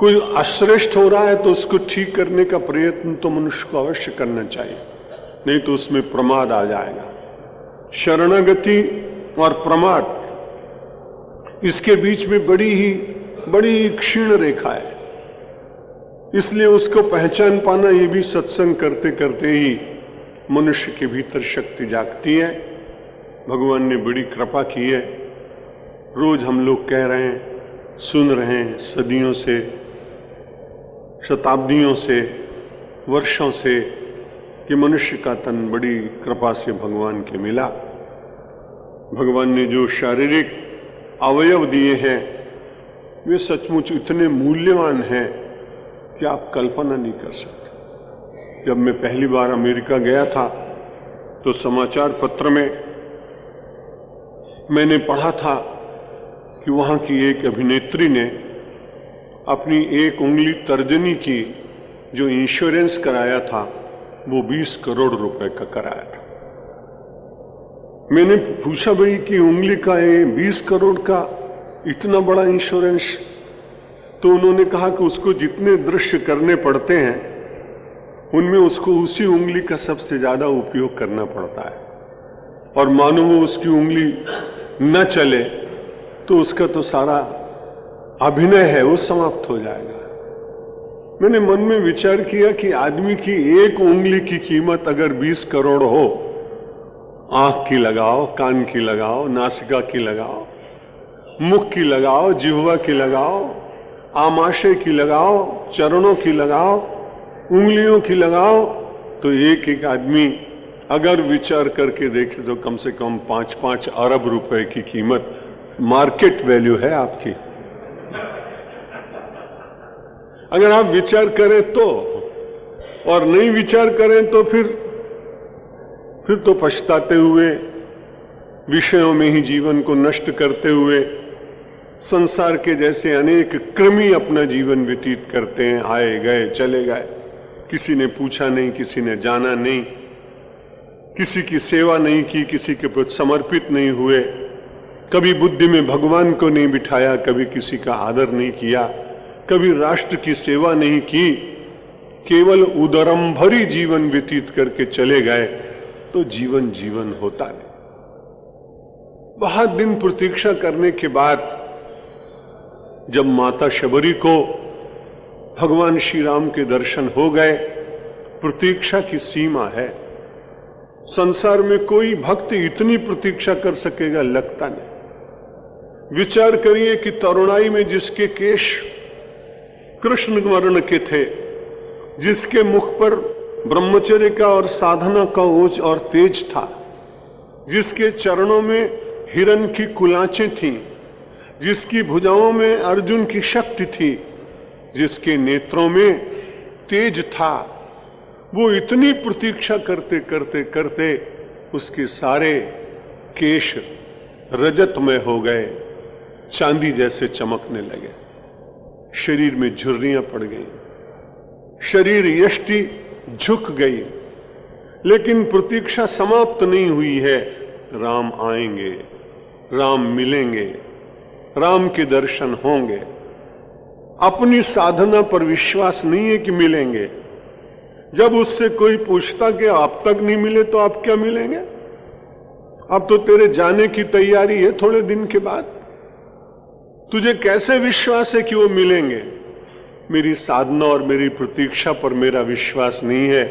कोई अश्रेष्ठ हो रहा है तो उसको ठीक करने का प्रयत्न तो मनुष्य को अवश्य करना चाहिए, नहीं तो उसमें प्रमाद आ जाएगा। शरणागति और प्रमाद, इसके बीच में बड़ी क्षीण रेखा है। इसलिए उसको पहचान पाना, ये भी सत्संग करते करते ही मनुष्य के भीतर शक्ति जागती है। भगवान ने बड़ी कृपा की है। रोज हम लोग कह रहे हैं, सुन रहे हैं, सदियों से, शताब्दियों से, वर्षों से, कि मनुष्य का तन बड़ी कृपा से भगवान के मिला। भगवान ने जो शारीरिक अवयव दिए हैं वे सचमुच इतने मूल्यवान हैं कि आप कल्पना नहीं कर सकते। जब मैं पहली बार अमेरिका गया था तो समाचार पत्र में मैंने पढ़ा था कि वहां की एक अभिनेत्री ने अपनी एक उंगली तर्जनी की जो इंश्योरेंस कराया था वो 20 करोड़ रुपए का कराया था। मैंने पूछा, भाई कि उंगली का ये 20 करोड़ का इतना बड़ा इंश्योरेंस? तो उन्होंने कहा कि उसको जितने दृश्य करने पड़ते हैं उनमें उसको उसी उंगली का सबसे ज्यादा उपयोग करना पड़ता है, और मानो वो उसकी उंगली न चले तो उसका तो सारा अभिनय है वो समाप्त हो जाएगा। मैंने मन में विचार किया कि आदमी की एक उंगली की कीमत अगर 20 करोड़ हो, आंख की लगाओ, कान की लगाओ, नासिका की लगाओ, मुख की लगाओ, जिह्वा की लगाओ, आमाशय की लगाओ, चरणों की लगाओ, उंगलियों की लगाओ, तो एक एक आदमी अगर विचार करके देखे तो कम से कम 5-5 अरब रुपए की कीमत मार्केट वैल्यू है आपकी। अगर आप विचार करें तो, और नहीं विचार करें तो फिर तो पछताते हुए, विषयों में ही जीवन को नष्ट करते हुए संसार के जैसे अनेक कृमि अपना जीवन व्यतीत करते हैं। आए गए चले गए, किसी ने पूछा नहीं, किसी ने जाना नहीं, किसी की सेवा नहीं की, किसी के प्रति समर्पित नहीं हुए, कभी बुद्धि में भगवान को नहीं बिठाया, कभी किसी का आदर नहीं किया, कभी राष्ट्र की सेवा नहीं की, केवल उदरंभरी जीवन व्यतीत करके चले गए, तो जीवन होता नहीं। बहुत दिन प्रतीक्षा करने के बाद जब माता शबरी को भगवान श्री राम के दर्शन हो गए, प्रतीक्षा की सीमा है। संसार में कोई भक्त इतनी प्रतीक्षा कर सकेगा लगता नहीं। विचार करिए कि तरुणाई में जिसके केश कृष्ण वर्ण के थे, जिसके मुख पर ब्रह्मचर्य का और साधना का ओज और तेज था, जिसके चरणों में हिरण की कुलाचें थीं, जिसकी भुजाओं में अर्जुन की शक्ति थी, जिसके नेत्रों में तेज था, वो इतनी प्रतीक्षा करते करते करते उसके सारे केश रजतमय हो गए, चांदी जैसे चमकने लगे, शरीर में झुर्रियां पड़ गई, शरीर यष्टि झुक गई। लेकिन प्रतीक्षा समाप्त नहीं हुई है। राम आएंगे, राम मिलेंगे, राम के दर्शन होंगे। अपनी साधना पर विश्वास नहीं है कि मिलेंगे। जब उससे कोई पूछता कि आप तक नहीं मिले तो आप क्या मिलेंगे? अब तो तेरे जाने की तैयारी है थोड़े दिन के बाद, तुझे कैसे विश्वास है कि वो मिलेंगे? मेरी साधना और मेरी प्रतीक्षा पर मेरा विश्वास नहीं है।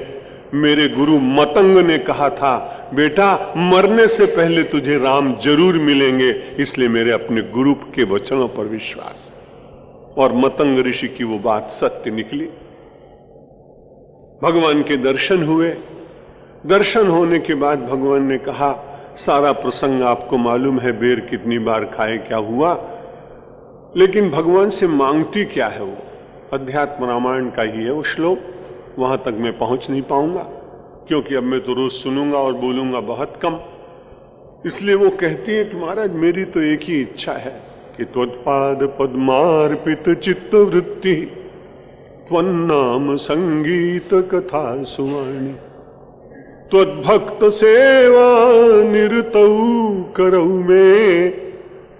मेरे गुरु मतंग ने कहा था, बेटा मरने से पहले तुझे राम जरूर मिलेंगे, इसलिए मेरे अपने गुरु के वचनों पर विश्वास। और मतंग ऋषि की वो बात सत्य निकली। भगवान के दर्शन हुए। दर्शन होने के बाद भगवान ने कहा, सारा प्रसंग आपको मालूम है, बेर कितनी बार खाए, क्या हुआ, लेकिन भगवान से मांगती क्या है? वो अध्यात्म रामायण का ही है वो श्लोक। वहां तक मैं पहुंच नहीं पाऊंगा क्योंकि अब मैं तो रोज सुनूंगा और बोलूंगा बहुत कम। इसलिए वो कहती है कि महाराज मेरी तो एक ही इच्छा है कि त्वत्पाद पद्मार्पित चित्त वृत्ति त्वन्नाम संगीत कथा सुवाणी त्वद्भक्त सेवा निरतौ करौ में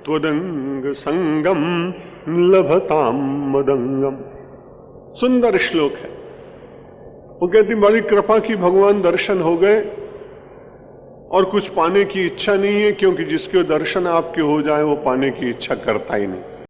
त्वदंग संगम लभताम मदंगम। सुंदर श्लोक है। वो कहती बड़ी कृपा की भगवान, दर्शन हो गए और कुछ पाने की इच्छा नहीं है, क्योंकि जिसके दर्शन आपके हो जाए वो पाने की इच्छा करता ही नहीं।